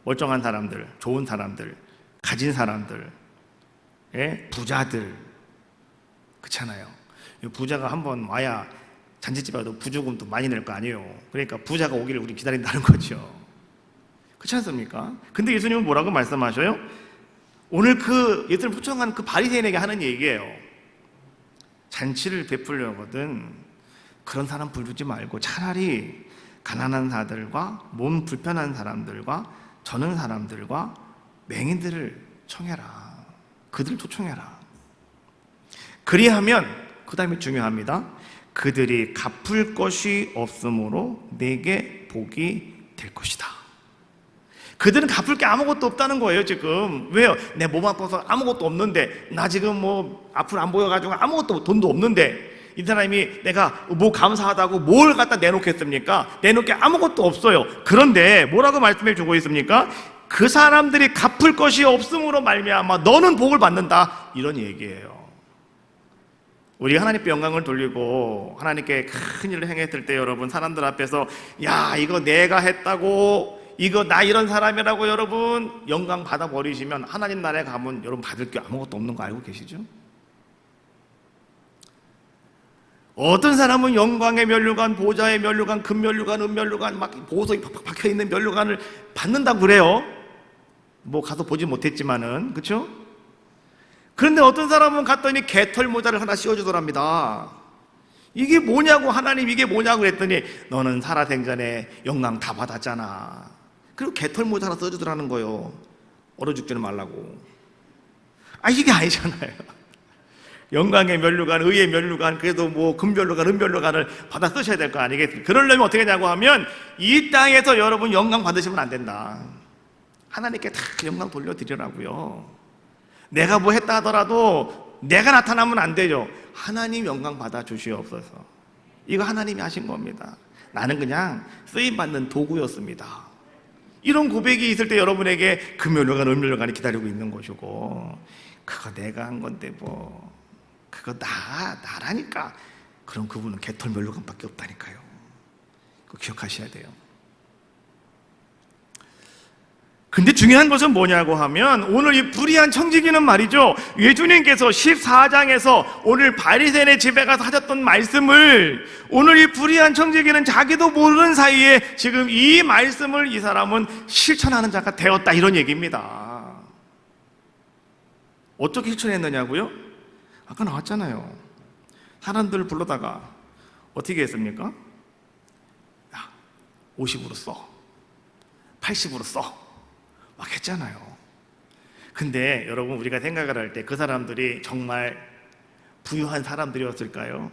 멀쩡한 사람들, 좋은 사람들, 가진 사람들, 부자들, 그렇잖아요. 부자가 한번 와야 잔치집에 와도 부조금도 많이 낼 거 아니에요. 그러니까 부자가 오기를 우리 기다린다는 거죠. 그렇지 않습니까? 근데 예수님은 뭐라고 말씀하셔요? 오늘 그 예수를 초청한 그 바리새인에게 하는 얘기예요. 잔치를 베풀려거든 그런 사람 부르지 말고 차라리 가난한 자들과 몸 불편한 사람들과 저는 사람들과 맹인들을 청해라. 그들을 초청해라. 그리하면 그 다음에 중요합니다. 그들이 갚을 것이 없으므로 내게 복이 될 것이다. 그들은 갚을 게 아무것도 없다는 거예요. 지금 왜요? 내 몸 아파서 아무것도 없는데, 나 지금 뭐 앞으로 안 보여가지고 아무것도 돈도 없는데, 이 사람이 내가 뭐 감사하다고 뭘 갖다 내놓겠습니까? 내놓을 게 아무것도 없어요. 그런데 뭐라고 말씀해 주고 있습니까? 그 사람들이 갚을 것이 없음으로 말미암아 너는 복을 받는다, 이런 얘기예요. 우리 하나님께 영광을 돌리고 하나님께 큰 일을 행했을 때 여러분, 사람들 앞에서 야 이거 내가 했다고, 이거 나 이런 사람이라고 여러분 영광 받아버리시면 하나님 나라에 가면 여러분 받을 게 아무것도 없는 거 알고 계시죠? 어떤 사람은 영광의 면류관, 보좌의 면류관, 금면류관, 은면류관, 막 보석이 팍팍 박혀있는 면류관을 받는다고 그래요. 뭐 가서 보지 못했지만은, 그렇죠? 그런데 어떤 사람은 갔더니 개털 모자를 하나 씌워주더랍니다. 이게 뭐냐고, 하나님 이게 뭐냐고 그랬더니 너는 살아생전에 영광 다 받았잖아. 그리고 개털 모자 하나 써주더라는 거예요. 얼어 죽지는 말라고. 아 이게 아니잖아요. 영광의 면류관, 의의 면류관, 그래도 뭐 금면류관, 은면류관을 받아 쓰셔야 될 거 아니겠습니까? 그러려면 어떻게 하냐고 하면 이 땅에서 여러분 영광 받으시면 안 된다. 하나님께 다 영광 돌려드리라고요. 내가 뭐 했다 하더라도 내가 나타나면 안 되죠. 하나님 영광 받아 주시옵소서. 이거 하나님이 하신 겁니다. 나는 그냥 쓰임받는 도구였습니다. 이런 고백이 있을 때 여러분에게 금면류관, 은면류관이 기다리고 있는 것이고, 그거 내가 한 건데 뭐 그거 나라니까. 그럼 그분은 개털 면류관밖에 없다니까요. 그거 기억하셔야 돼요. 근데 중요한 것은 뭐냐고 하면 오늘 이 불의한 청지기는 말이죠, 예수님께서 14장에서 오늘 바리새인의 집에 가서 하셨던 말씀을, 오늘 이 불의한 청지기는 자기도 모르는 사이에 지금 이 말씀을 이 사람은 실천하는 자가 되었다, 이런 얘기입니다. 어떻게 실천했느냐고요? 아까 나왔잖아요. 사람들을 불러다가 어떻게 했습니까? 야, 50으로 써, 80으로 써, 막 했잖아요. 근데 여러분, 우리가 생각을 할 때 그 사람들이 정말 부유한 사람들이었을까요?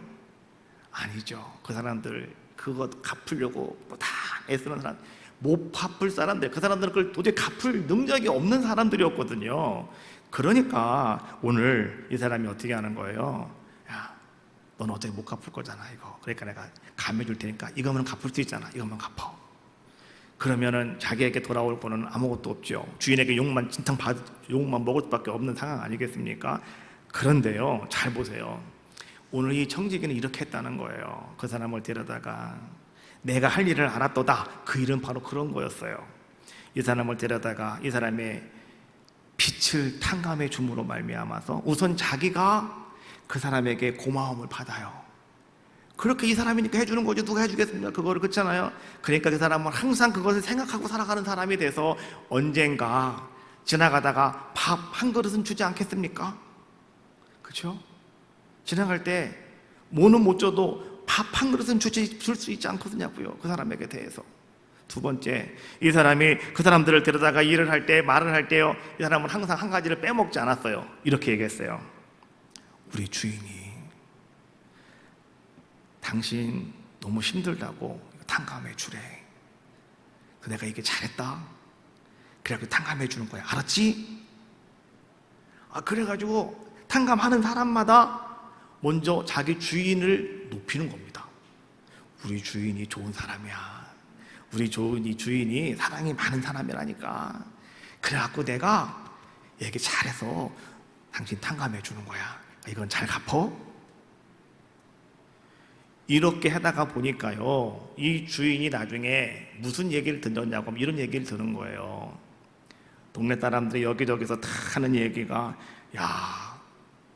아니죠. 그 사람들 그거 갚으려고 다 애쓰는 사람, 못 갚을 사람들, 그 사람들은 그걸 도저히 갚을 능력이 없는 사람들이었거든요. 그러니까 오늘 이 사람이 어떻게 하는 거예요? 야, 넌 어차피 못 갚을 거잖아 이거. 그러니까 내가 감해줄 테니까 이거면 갚을 수 있잖아. 이것만 갚아. 그러면은 자기에게 돌아올 거는 아무것도 없죠. 주인에게 욕만 욕만 먹을 수밖에 없는 상황 아니겠습니까? 그런데요, 잘 보세요. 오늘 이 청지기는 이렇게 했다는 거예요. 그 사람을 데려다가 내가 할 일을 알았도다. 그 일은 바로 그런 거였어요. 이 사람을 데려다가 이 사람의 빛을 탕감해 줌으로 말미암아서 우선 자기가 그 사람에게 고마움을 받아요. 그렇게 이 사람이니까 해주는 거죠. 누가 해주겠습니까? 그거를. 그렇잖아요. 그러니까 그 사람은 항상 그것을 생각하고 살아가는 사람이 돼서 언젠가 지나가다가 밥 한 그릇은 주지 않겠습니까? 그렇죠? 지나갈 때 뭐는 못 줘도 밥 한 그릇은 줄 수 있지 않거든요. 그 사람에게 대해서. 두 번째, 이 사람이 그 사람들을 데려다가 일을 할 때, 말을 할 때요, 이 사람은 항상 한 가지를 빼먹지 않았어요. 이렇게 얘기했어요. 우리 주인이 당신 너무 힘들다고 탕감해 주래. 내가 이게 잘했다. 그래갖고 탕감해 주는 거야. 알았지? 그래가지고 탕감하는 사람마다 먼저 자기 주인을 높이는 겁니다. 우리 주인이 좋은 사람이야. 우리 주인이 사랑이 많은 사람이라니까. 그래갖고 내가 얘기 잘해서 당신 탕감해 주는 거야. 이건 잘 갚어? 이렇게 하다가 보니까요, 이 주인이 나중에 무슨 얘기를 듣느냐고 하면 이런 얘기를 들은 거예요. 동네 사람들이 여기저기서 다 하는 얘기가, 야,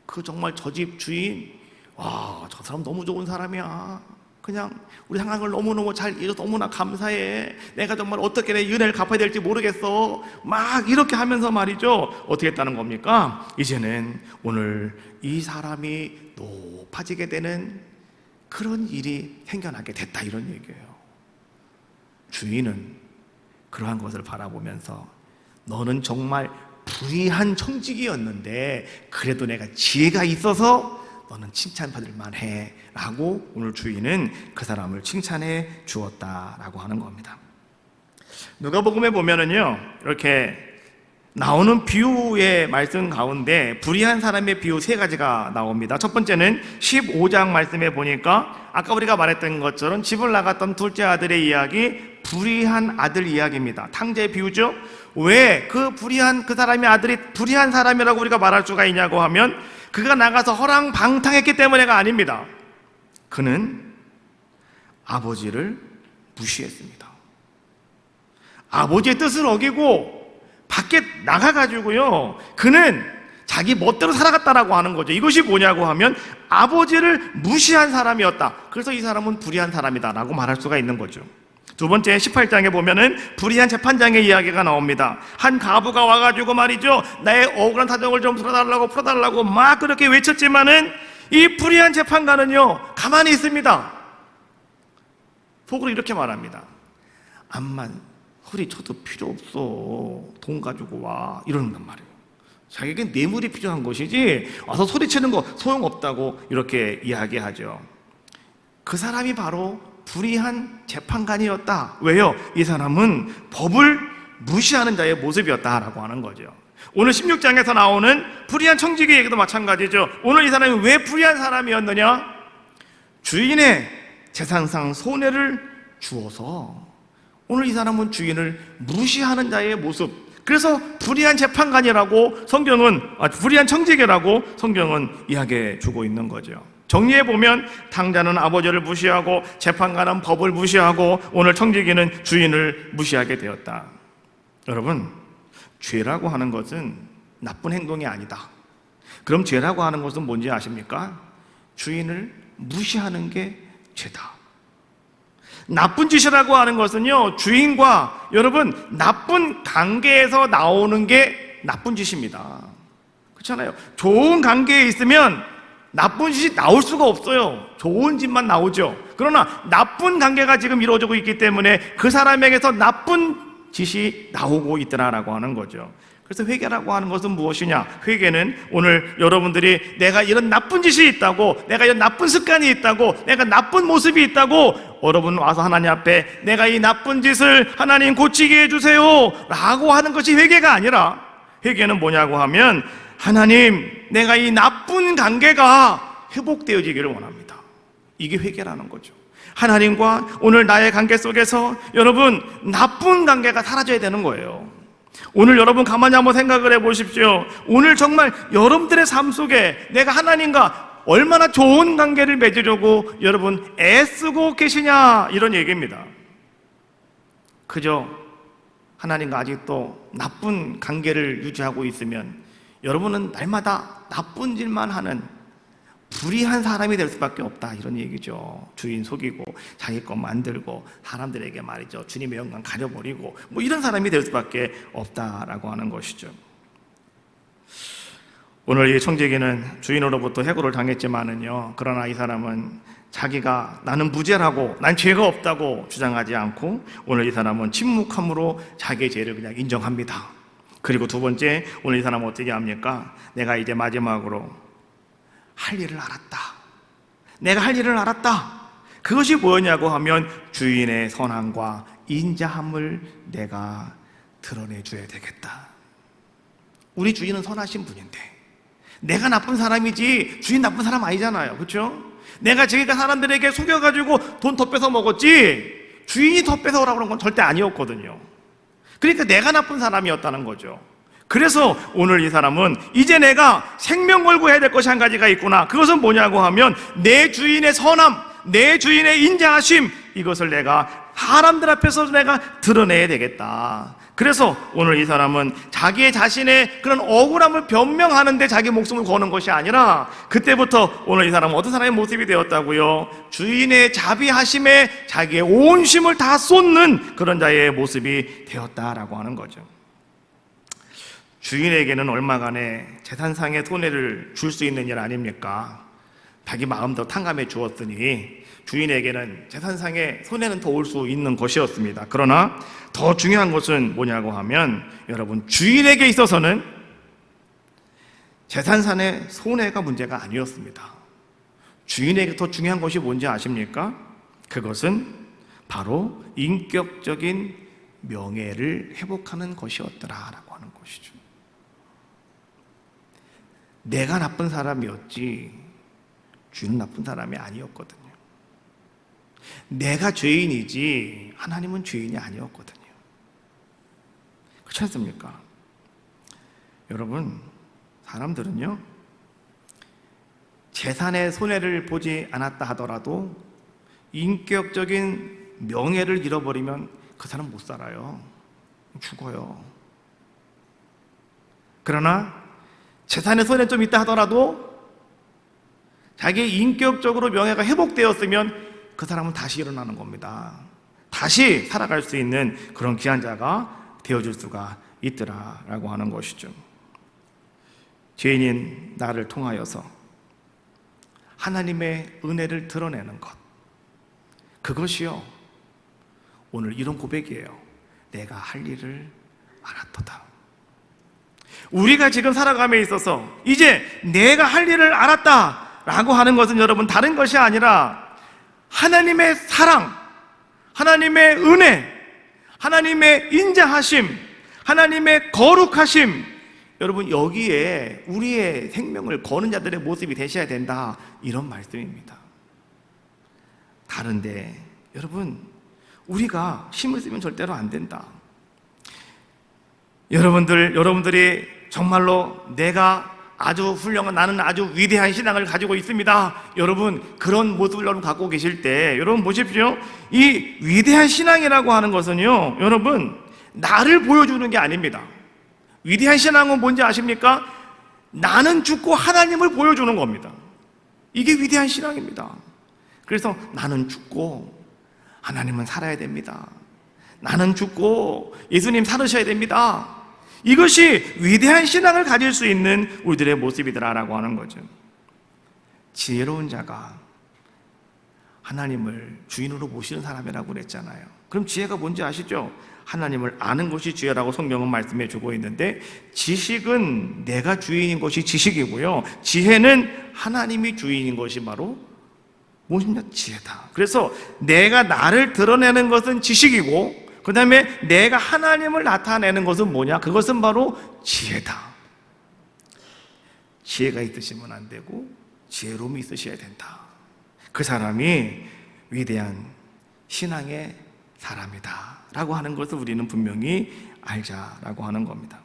그 정말 저 집 주인, 와, 저 사람 너무 좋은 사람이야. 그냥 우리 상황을 너무너무 잘 이뤄서 너무나 감사해. 내가 정말 어떻게 내 은혜를 갚아야 될지 모르겠어. 막 이렇게 하면서 말이죠, 어떻게 했다는 겁니까? 이제는 오늘 이 사람이 높아지게 되는 그런 일이 생겨나게 됐다, 이런 얘기예요. 주인은 그러한 것을 바라보면서 너는 정말 불의한 청지기였는데 그래도 내가 지혜가 있어서 너는 칭찬받을 만해 라고 오늘 주인은 그 사람을 칭찬해 주었다라고 하는 겁니다. 누가복음에 보면은요, 이렇게 나오는 비유의 말씀 가운데 불의한 사람의 비유 세 가지가 나옵니다. 첫 번째는 15장 말씀에 보니까 아까 우리가 말했던 것처럼 집을 나갔던 둘째 아들의 이야기, 불의한 아들 이야기입니다. 탕자의 비유죠. 왜 그 불의한 그 사람의 아들이 불의한 사람이라고 우리가 말할 수가 있냐고 하면 그가 나가서 허랑방탕했기 때문에가 아닙니다. 그는 아버지를 무시했습니다. 아버지의 뜻을 어기고 밖에 나가가지고요, 그는 자기 멋대로 살아갔다라고 하는 거죠. 이것이 뭐냐고 하면 아버지를 무시한 사람이었다. 그래서 이 사람은 불의한 사람이다라고 말할 수가 있는 거죠. 두 번째 18장에 보면은 불의한 재판장의 이야기가 나옵니다. 한 가부가 와가지고 말이죠, 나의 억울한 사정을 좀 풀어달라고 막 그렇게 외쳤지만은 이 불의한 재판관은요, 가만히 있습니다. 속으로 이렇게 말합니다. 암만 허리 쳐도 필요 없어. 돈 가지고 와. 이러는단 말이에요. 자기에겐 뇌물이 필요한 것이지 와서 소리치는 거 소용없다고 이렇게 이야기하죠. 그 사람이 바로 불의한 재판관이었다. 왜요? 이 사람은 법을 무시하는 자의 모습이었다라고 하는 거죠. 오늘 16장에서 나오는 불의한 청지기 얘기도 마찬가지죠. 오늘 이 사람이 왜 불의한 사람이었느냐? 주인의 재산상 손해를 주어서 오늘 이 사람은 주인을 무시하는 자의 모습. 그래서 불의한 재판관이라고 불의한 청지기라고 성경은 이야기해 주고 있는 거죠. 정리해보면 탕자는 아버지를 무시하고 재판관은 법을 무시하고 오늘 청지기는 주인을 무시하게 되었다. 여러분, 죄라고 하는 것은 나쁜 행동이 아니다. 그럼 죄라고 하는 것은 뭔지 아십니까? 주인을 무시하는 게 죄다. 나쁜 짓이라고 하는 것은요, 주인과 여러분 나쁜 관계에서 나오는 게 나쁜 짓입니다. 그렇잖아요. 좋은 관계에 있으면 나쁜 짓이 나올 수가 없어요. 좋은 짓만 나오죠. 그러나 나쁜 관계가 지금 이루어지고 있기 때문에 그 사람에게서 나쁜 짓이 나오고 있더라라고 하는 거죠. 그래서 회개라고 하는 것은 무엇이냐? 회개는 오늘 여러분들이 내가 이런 나쁜 짓이 있다고, 내가 이런 나쁜 습관이 있다고, 내가 나쁜 모습이 있다고 여러분 와서 하나님 앞에 내가 이 나쁜 짓을 하나님 고치게 해주세요 라고 하는 것이 회개가 아니라, 회개는 뭐냐고 하면 하나님, 내가 이 나쁜 관계가 회복되어지기를 원합니다. 이게 회개라는 거죠. 하나님과 오늘 나의 관계 속에서 여러분 나쁜 관계가 사라져야 되는 거예요. 오늘 여러분 가만히 한번 생각을 해보십시오. 오늘 정말 여러분들의 삶 속에 내가 하나님과 얼마나 좋은 관계를 맺으려고 여러분 애쓰고 계시냐, 이런 얘기입니다. 그저 하나님과 아직도 나쁜 관계를 유지하고 있으면 여러분은 날마다 나쁜 일만 하는 불의한 사람이 될 수밖에 없다, 이런 얘기죠. 주인 속이고 자기 것 만들고 사람들에게 말이죠, 주님의 영광 가려버리고 뭐 이런 사람이 될 수밖에 없다라고 하는 것이죠. 오늘 이 청지기는 주인으로부터 해고를 당했지만은요, 그러나 이 사람은 자기가 나는 무죄라고, 난 죄가 없다고 주장하지 않고 오늘 이 사람은 침묵함으로 자기의 죄를 그냥 인정합니다. 그리고 두 번째, 오늘 이 사람은 어떻게 합니까? 내가 이제 마지막으로 할 일을 알았다. 내가 할 일을 알았다. 그것이 뭐였냐고 하면 주인의 선함과 인자함을 내가 드러내줘야 되겠다. 우리 주인은 선하신 분인데 내가 나쁜 사람이지 주인 나쁜 사람 아니잖아요. 그렇죠? 내가 저기가 사람들에게 속여가지고 돈 더 뺏어 먹었지 주인이 더 뺏어오라고 그런 건 절대 아니었거든요. 그러니까 내가 나쁜 사람이었다는 거죠. 그래서 오늘 이 사람은 이제 내가 생명 걸고 해야 될 것이 한 가지가 있구나. 그것은 뭐냐고 하면 내 주인의 선함, 내 주인의 인자하심, 이것을 내가 사람들 앞에서 내가 드러내야 되겠다. 그래서 오늘 이 사람은 자기 자신의 그런 억울함을 변명하는데 자기 목숨을 거는 것이 아니라 그때부터 오늘 이 사람은 어떤 사람의 모습이 되었다고요? 주인의 자비하심에 자기의 온 힘을 다 쏟는 그런 자의 모습이 되었다라고 하는 거죠. 주인에게는 얼마간의 재산상의 손해를 줄 수 있는 일 아닙니까? 자기 마음대로 탕감해 주었으니 주인에게는 재산상의 손해는 더 올 수 있는 것이었습니다. 그러나 더 중요한 것은 뭐냐고 하면 여러분, 주인에게 있어서는 재산상의 손해가 문제가 아니었습니다. 주인에게 더 중요한 것이 뭔지 아십니까? 그것은 바로 인격적인 명예를 회복하는 것이었더라라고 하는 것이죠. 내가 나쁜 사람이었지 주인은 나쁜 사람이 아니었거든요. 내가 죄인이지 하나님은 죄인이 아니었거든요. 그렇지 않습니까? 여러분, 사람들은요, 재산의 손해를 보지 않았다 하더라도 인격적인 명예를 잃어버리면 그 사람 못 살아요. 죽어요. 그러나 재산의 손해 좀 있다 하더라도 자기의 인격적으로 명예가 회복되었으면 그 사람은 다시 일어나는 겁니다. 다시 살아갈 수 있는 그런 귀한 자가 되어줄 수가 있더라라고 하는 것이죠. 죄인인 나를 통하여서 하나님의 은혜를 드러내는 것, 그것이요 오늘 이런 고백이에요. 내가 할 일을 알았도다. 우리가 지금 살아감에 있어서 이제 내가 할 일을 알았다라고 하는 것은 여러분 다른 것이 아니라 하나님의 사랑, 하나님의 은혜, 하나님의 인자하심, 하나님의 거룩하심, 여러분 여기에 우리의 생명을 거는 자들의 모습이 되셔야 된다, 이런 말씀입니다. 다른데 여러분, 우리가 힘을 쓰면 절대로 안 된다. 여러분들이 정말로 내가 아주 훌륭한, 나는 아주 위대한 신앙을 가지고 있습니다, 여러분 그런 모습을 여러분 갖고 계실 때 여러분 보십시오. 이 위대한 신앙이라고 하는 것은요 여러분 나를 보여주는 게 아닙니다. 위대한 신앙은 뭔지 아십니까? 나는 죽고 하나님을 보여주는 겁니다. 이게 위대한 신앙입니다. 그래서 나는 죽고 하나님은 살아야 됩니다. 나는 죽고 예수님 살으셔야 됩니다. 이것이 위대한 신앙을 가질 수 있는 우리들의 모습이더라라고 하는 거죠. 지혜로운 자가 하나님을 주인으로 모시는 사람이라고 그랬잖아요. 그럼 지혜가 뭔지 아시죠? 하나님을 아는 것이 지혜라고 성경은 말씀해 주고 있는데, 지식은 내가 주인인 것이 지식이고요, 지혜는 하나님이 주인인 것이 바로 무엇이냐? 지혜다. 그래서 내가 나를 드러내는 것은 지식이고, 그 다음에 내가 하나님을 나타내는 것은 뭐냐? 그것은 바로 지혜다. 지혜가 있으시면 안 되고 지혜로움이 있으셔야 된다. 그 사람이 위대한 신앙의 사람이다 라고 하는 것을 우리는 분명히 알자라고 하는 겁니다.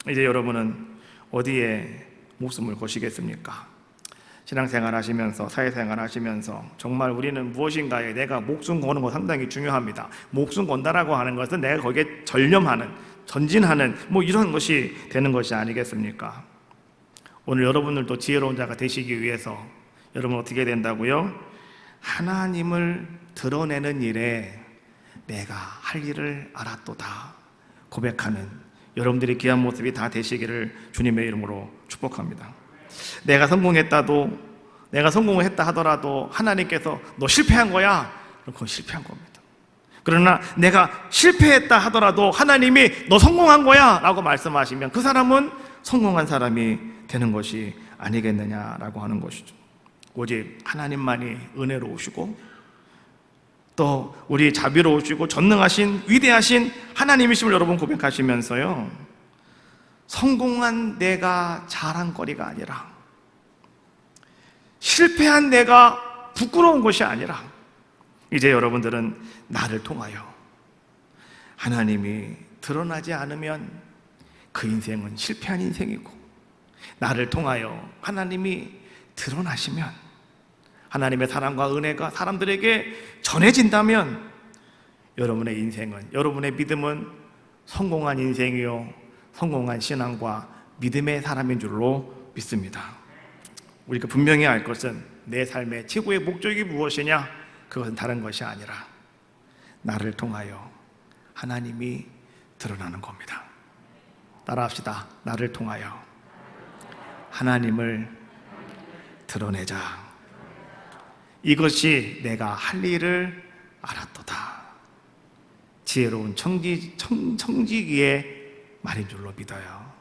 이제 여러분은 어디에 목숨을 거시겠습니까? 신앙생활 하시면서, 사회생활 하시면서 정말 우리는 무엇인가에 내가 목숨 거는 거 상당히 중요합니다. 목숨 건다라고 하는 것은 내가 거기에 전념하는, 전진하는 이런 것이 되는 것이 아니겠습니까? 오늘 여러분들도 지혜로운 자가 되시기 위해서 여러분 어떻게 된다고요? 하나님을 드러내는 일에 내가 할 일을 알았도다 고백하는 여러분들의 귀한 모습이 다 되시기를 주님의 이름으로 축복합니다. 내가 성공했다도, 내가 성공을 했다 하더라도 하나님께서 너 실패한 거야, 그럼 그건 실패한 겁니다. 그러나 내가 실패했다 하더라도 하나님이 너 성공한 거야 라고 말씀하시면 그 사람은 성공한 사람이 되는 것이 아니겠느냐라고 하는 것이죠. 오직 하나님만이 은혜로우시고 또 우리 자비로우시고 전능하신 위대하신 하나님이심을 여러분 고백하시면서요, 성공한 내가 자랑거리가 아니라, 실패한 내가 부끄러운 것이 아니라, 이제 여러분들은 나를 통하여 하나님이 드러나지 않으면 그 인생은 실패한 인생이고, 나를 통하여 하나님이 드러나시면, 하나님의 사랑과 은혜가 사람들에게 전해진다면 여러분의 인생은, 여러분의 믿음은 성공한 인생이요 성공한 신앙과 믿음의 사람인 줄로 믿습니다. 우리가 분명히 알 것은 내 삶의 최고의 목적이 무엇이냐? 그것은 다른 것이 아니라 나를 통하여 하나님이 드러나는 겁니다. 따라합시다. 나를 통하여 하나님을 드러내자. 이것이 내가 할 일을 알았도다. 지혜로운 청지기의 말인 줄로 믿어요.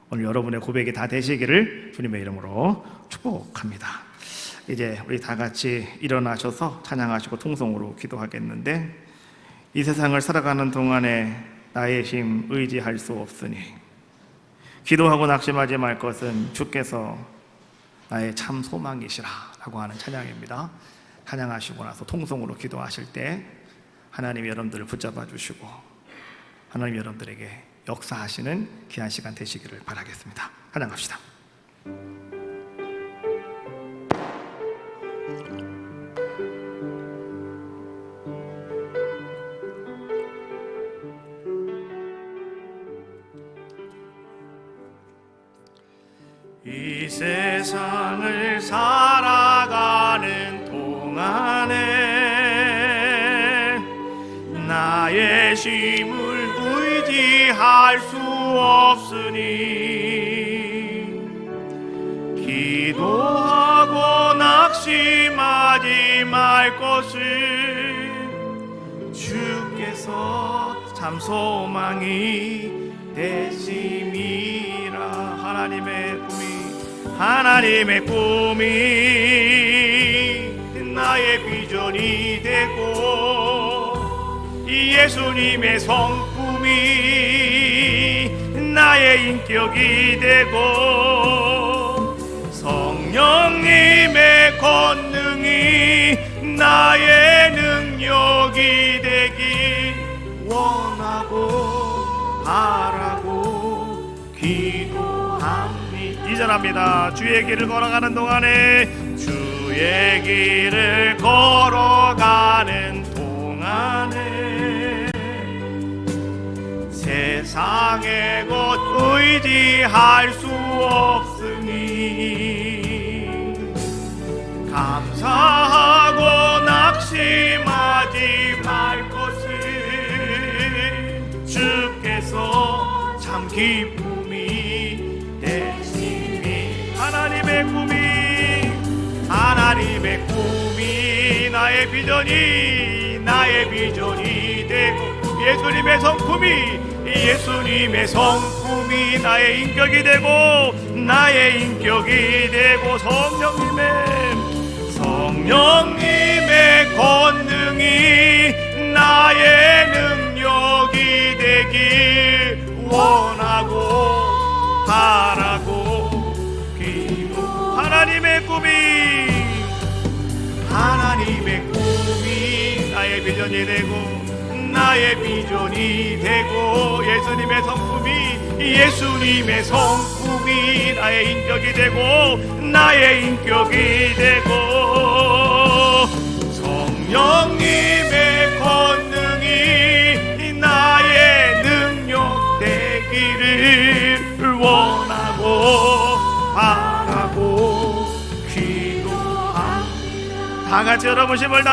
오늘 여러분의 고백이 다 되시기를 주님의 이름으로 축복합니다. 이제 우리 다 같이 일어나셔서 찬양하시고 통성으로 기도하겠는데, 이 세상을 살아가는 동안에 나의 힘 의지할 수 없으니 기도하고 낙심하지 말 것은 주께서 나의 참 소망이시라 라고 하는 찬양입니다. 찬양하시고 나서 통성으로 기도하실 때 하나님이 여러분들을 붙잡아 주시고 하나님 여러분들에게 역사하시는 귀한 시간 되시기를 바라겠습니다. 찬양합시다. 이 세상을 살아가는 동안에 나의 힘을 의지할 수 없으니 기도하고 낙심하지 말 것을 주께서 참 소망이 되심이라. 하나님의 꿈이 나의 비전이 되고 예수님의 성품이 나의 인격이 되고 성령님의 권능이 나의 능력이 되길 원하고 바라고 기도합니다. 이전합니다. 주의 길을 걸어가는 동안에 주의 길을 걸어가는 동안에 세상의 것 의지할 수 없으니 감사하고 낙심하지 말 것을 주께서 참 기쁨이 되시니 하나님의 꿈이 나의 비전이 되고 예수님의 성품이 나의 인격이 되고 성령님의 권능이 나의 능력이 되길 원하고 바라고 기도. 하나님의 꿈이 나의 비전이 되고 예수님의 성품이 나의 인격이 되고 성령님의 권능이 나의 능력 되기를 원하고 바라고 기도합니다. 다 같이 여러분 힘을 다해